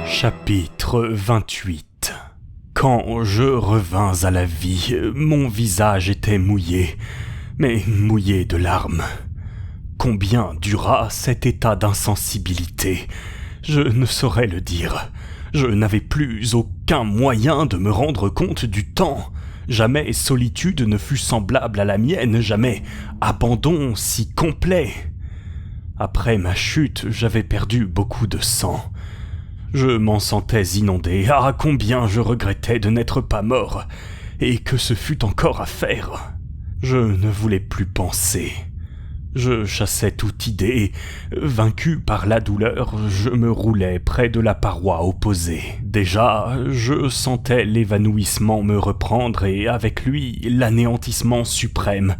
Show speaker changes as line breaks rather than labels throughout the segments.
Chapitre 28. Quand je revins à la vie, mon visage était mouillé, mais mouillé de larmes. Combien dura cet état d'insensibilité ? Je ne saurais le dire. Je n'avais plus aucun moyen de me rendre compte du temps. Jamais solitude ne fut semblable à la mienne, jamais abandon si complet. Après ma chute, j'avais perdu beaucoup de sang. Je m'en sentais inondé. Ah, combien je regrettais de n'être pas mort, et que ce fût encore à faire. Je ne voulais plus penser. Je chassais toute idée. Vaincu par la douleur, je me roulais près de la paroi opposée. Déjà, je sentais l'évanouissement me reprendre et avec lui l'anéantissement suprême,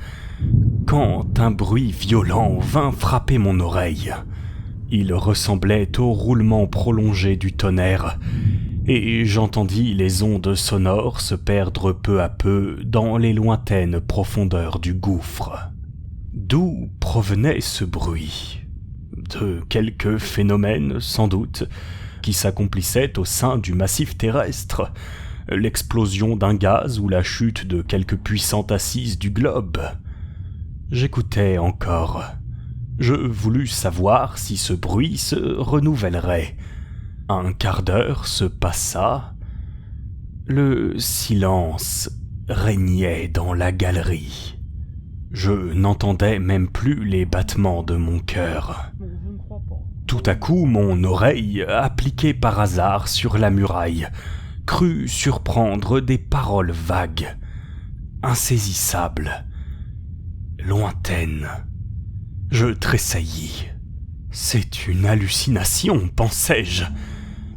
quand un bruit violent vint frapper mon oreille. Il ressemblait au roulement prolongé du tonnerre, et j'entendis les ondes sonores se perdre peu à peu dans les lointaines profondeurs du gouffre. D'où provenait ce bruit ? De quelque phénomène, sans doute, qui s'accomplissait au sein du massif terrestre, l'explosion d'un gaz ou la chute de quelque puissante assise du globe. J'écoutais encore. Je voulus savoir si ce bruit se renouvellerait. Un quart d'heure se passa. Le silence régnait dans la galerie. Je n'entendais même plus les battements de mon cœur. Tout à coup, mon oreille, appliquée par hasard sur la muraille, crut surprendre des paroles vagues, insaisissables, lointaines. Je tressaillis. C'est une hallucination, pensai-je.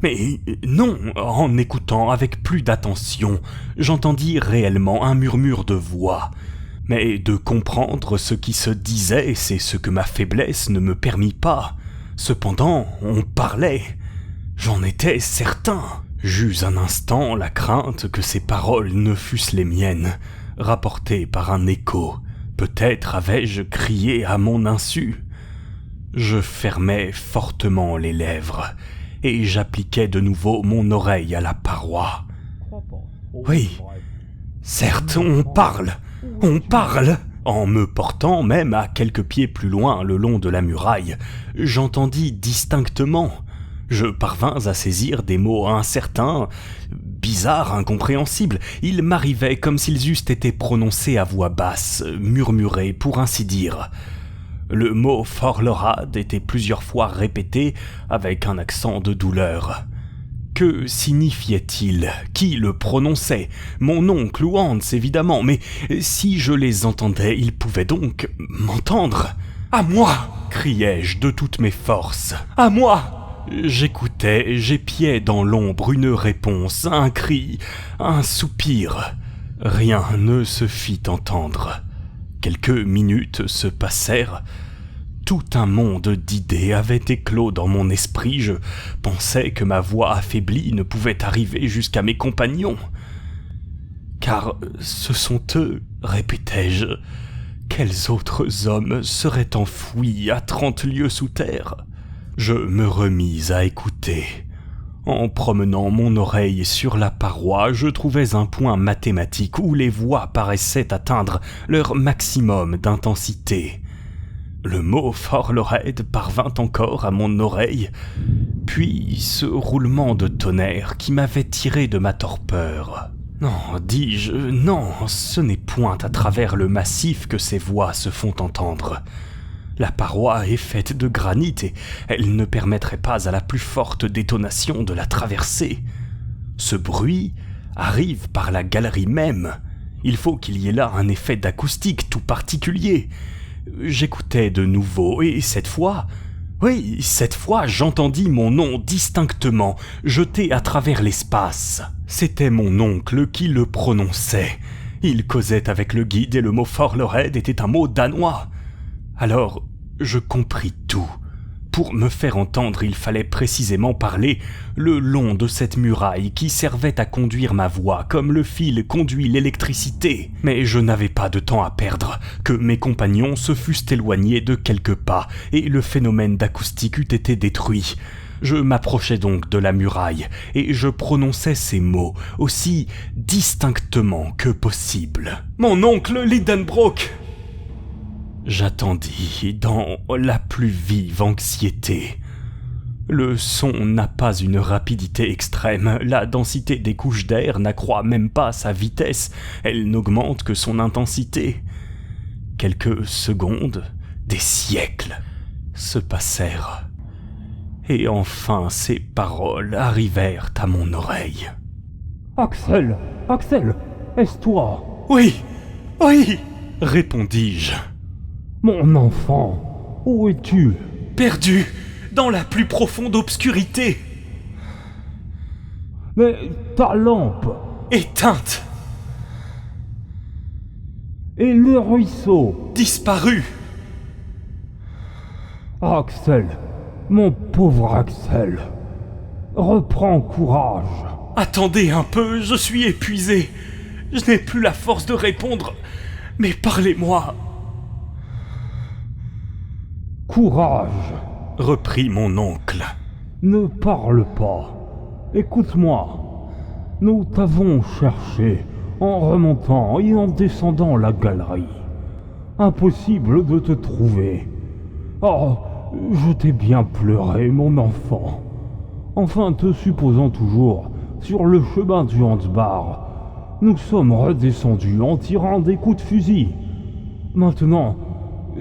Mais non, en écoutant avec plus d'attention, j'entendis réellement un murmure de voix. Mais de comprendre ce qui se disait, c'est ce que ma faiblesse ne me permit pas. Cependant, on parlait. J'en étais certain. J'eus un instant la crainte que ces paroles ne fussent les miennes, rapportées par un écho. Peut-être avais-je crié à mon insu. Je fermai fortement les lèvres et j'appliquai de nouveau mon oreille à la paroi. Oui, certes, on parle. En me portant même à quelques pieds plus loin le long de la muraille, j'entendis distinctement. Je parvins à saisir des mots incertains, bizarres, incompréhensibles. Ils m'arrivaient comme s'ils eussent été prononcés à voix basse, murmurés pour ainsi dire. Le mot Forlorad était plusieurs fois répété avec un accent de douleur. Que signifiait-il ? Qui le prononçait ? Mon oncle ou Hans, évidemment, mais si je les entendais, ils pouvaient donc m'entendre. « À moi !» criai-je de toutes mes forces. « À moi !» J'écoutais, j'épiais dans l'ombre une réponse, un cri, un soupir. Rien ne se fit entendre. Quelques minutes se passèrent. Tout un monde d'idées avait éclos dans mon esprit. Je pensais que ma voix affaiblie ne pouvait arriver jusqu'à mes compagnons. Car ce sont eux, répétai-je. Quels autres hommes seraient enfouis à 30 lieues sous terre ? Je me remis à écouter. En promenant mon oreille sur la paroi, je trouvais un point mathématique où les voix paraissaient atteindre leur maximum d'intensité. Le mot Forlorad parvint encore à mon oreille, puis ce roulement de tonnerre qui m'avait tiré de ma torpeur. Non, dis-je, non, ce n'est point à travers le massif que ces voix se font entendre. La paroi est faite de granit et elle ne permettrait pas à la plus forte détonation de la traverser. Ce bruit arrive par la galerie même. Il faut qu'il y ait là un effet d'acoustique tout particulier. J'écoutais de nouveau et cette fois, j'entendis mon nom distinctement, jeté à travers l'espace. C'était mon oncle qui le prononçait. Il causait avec le guide et le mot Forlorad était un mot danois. Alors, je compris tout. Pour me faire entendre, il fallait précisément parler le long de cette muraille qui servait à conduire ma voix comme le fil conduit l'électricité. Mais je n'avais pas de temps à perdre, que mes compagnons se fussent éloignés de quelques pas et le phénomène d'acoustique eût été détruit. Je m'approchais donc de la muraille et je prononçais ces mots aussi distinctement que possible. « Mon oncle Lidenbrock !» J'attendis dans la plus vive anxiété. Le son n'a pas une rapidité extrême, la densité des couches d'air n'accroît même pas sa vitesse, elle n'augmente que son intensité. Quelques secondes, des siècles, se passèrent. Et enfin ces paroles arrivèrent à mon oreille.
« Axel, est-ce toi ?»«
Oui, répondis-je.
Mon enfant, où es-tu ?»«
Perdu, dans la plus profonde obscurité. »«
Mais ta lampe ?»«
Éteinte. »«
Et le ruisseau ?»«
Disparu. »
Axel, mon pauvre Axel, reprends courage. »«
Attendez un peu, je suis épuisé. Je n'ai plus la force de répondre. Mais parlez-moi. »
« Courage,
reprit mon oncle.
Ne parle pas. Écoute-moi. Nous t'avons cherché en remontant et en descendant la galerie. Impossible de te trouver. Oh, je t'ai bien pleuré, mon enfant. Enfin, te supposant toujours sur le chemin du Hansbar, nous sommes redescendus en tirant des coups de fusil. Maintenant,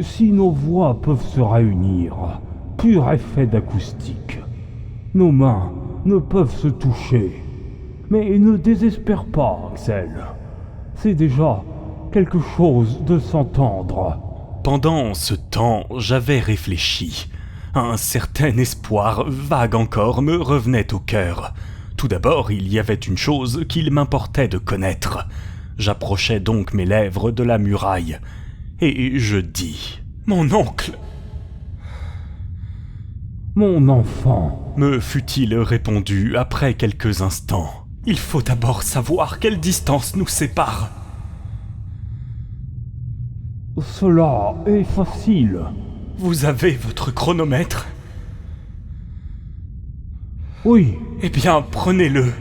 si nos voix peuvent se réunir, pur effet d'acoustique, nos mains ne peuvent se toucher. Mais ne désespère pas, Axel. C'est déjà quelque chose de s'entendre.
Pendant ce temps, j'avais réfléchi. Un certain espoir, vague encore, me revenait au cœur. Tout d'abord, il y avait une chose qu'il m'importait de connaître. J'approchais donc mes lèvres de la muraille. Et je dis « Mon oncle !»«
Mon enfant !»
me fut-il répondu après quelques instants. « Il faut d'abord savoir quelle distance nous sépare. »
« Cela est facile. »«
Vous avez votre chronomètre ? » ?»«
Oui. »«
Eh bien, prenez-le.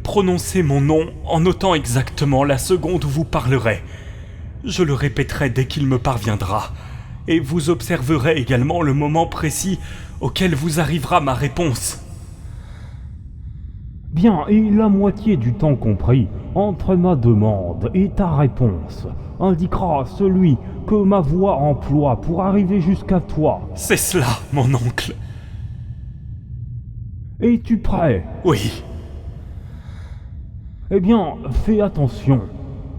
Prononcez mon nom en notant exactement la seconde où vous parlerez. Je le répéterai dès qu'il me parviendra, et vous observerez également le moment précis auquel vous arrivera ma réponse. »
Bien, et la moitié du temps compris entre ma demande et ta réponse indiquera celui que ma voix emploie pour arriver jusqu'à toi.
C'est cela, mon oncle.
Es-tu prêt ?
Oui.
Eh bien, fais attention.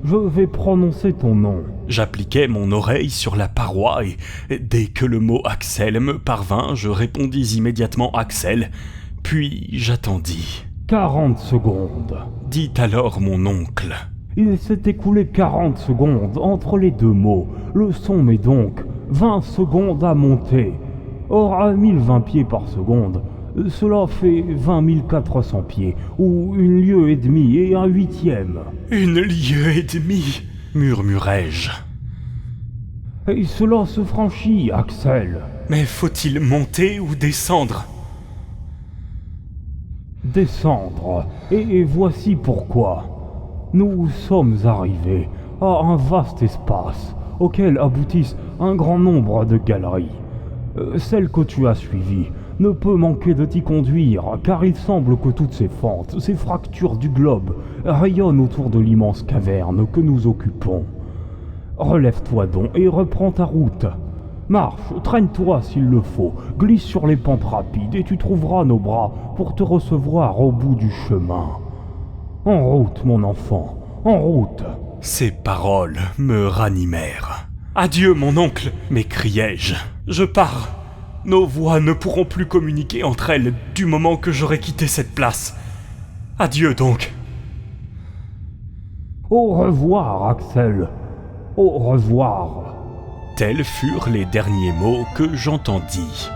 Je vais prononcer ton nom.
J'appliquai mon oreille sur la paroi et dès que le mot Axel me parvint, je répondis immédiatement Axel, puis j'attendis.
40 secondes,
dit alors mon oncle.
Il s'est écoulé 40 secondes entre les deux mots. Le son met donc 20 secondes à monter. Or, à 1020 pieds par seconde, cela fait 20 400 pieds, ou 1 lieue et demie et 1/8.
1 lieue et demie, murmurai-je.
Et cela se franchit, Axel.
Mais faut-il monter ou descendre ?
Descendre, et voici pourquoi. Nous sommes arrivés à un vaste espace auquel aboutissent un grand nombre de galeries. Celle que tu as suivie ne peut manquer de t'y conduire, car il semble que toutes ces fentes, ces fractures du globe, rayonnent autour de l'immense caverne que nous occupons. Relève-toi donc et reprends ta route. Marche, traîne-toi s'il le faut, glisse sur les pentes rapides et tu trouveras nos bras pour te recevoir au bout du chemin. En route, mon enfant, en route.
Ces paroles me ranimèrent. Adieu, mon oncle, m'écriai-je. Je pars. Nos voix ne pourront plus communiquer entre elles du moment que j'aurai quitté cette place. Adieu donc.
Au revoir, Axel. Au revoir.
Tels furent les derniers mots que j'entendis.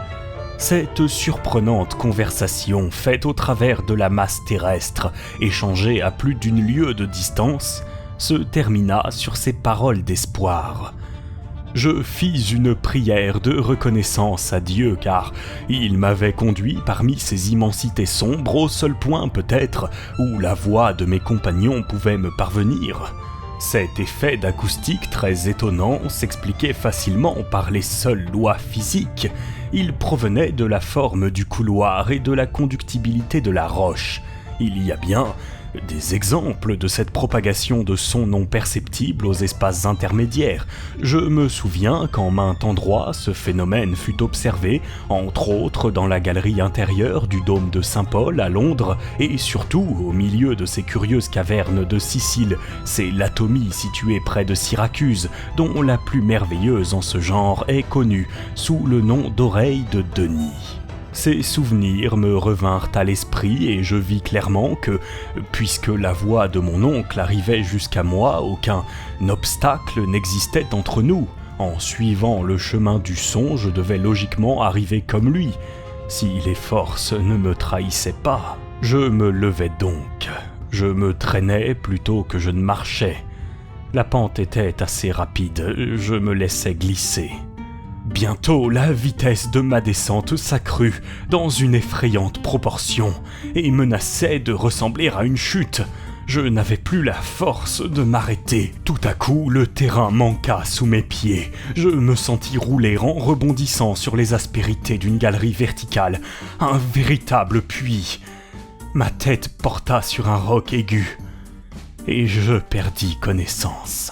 Cette surprenante conversation faite au travers de la masse terrestre, échangée à plus d'une lieue de distance, se termina sur ces paroles d'espoir. Je fis une prière de reconnaissance à Dieu car il m'avait conduit parmi ces immensités sombres au seul point peut-être où la voix de mes compagnons pouvait me parvenir. Cet effet d'acoustique très étonnant s'expliquait facilement par les seules lois physiques. Il provenait de la forme du couloir et de la conductibilité de la roche. Il y a bien des exemples de cette propagation de sons non perceptibles aux espaces intermédiaires. Je me souviens qu'en maint endroit, ce phénomène fut observé, entre autres dans la galerie intérieure du dôme de Saint-Paul à Londres, et surtout au milieu de ces curieuses cavernes de Sicile, ces latomies situées près de Syracuse, dont la plus merveilleuse en ce genre est connue sous le nom d'oreille de Denis. Ces souvenirs me revinrent à l'esprit et je vis clairement que, puisque la voix de mon oncle arrivait jusqu'à moi, aucun obstacle n'existait entre nous. En suivant le chemin du son, je devais logiquement arriver comme lui, si les forces ne me trahissaient pas. Je me levai donc. Je me traînais plutôt que je ne marchais. La pente était assez rapide, je me laissais glisser. Bientôt, la vitesse de ma descente s'accrut dans une effrayante proportion et menaçait de ressembler à une chute. Je n'avais plus la force de m'arrêter. Tout à coup, le terrain manqua sous mes pieds. Je me sentis rouler en rebondissant sur les aspérités d'une galerie verticale, un véritable puits. Ma tête porta sur un roc aigu et je perdis connaissance.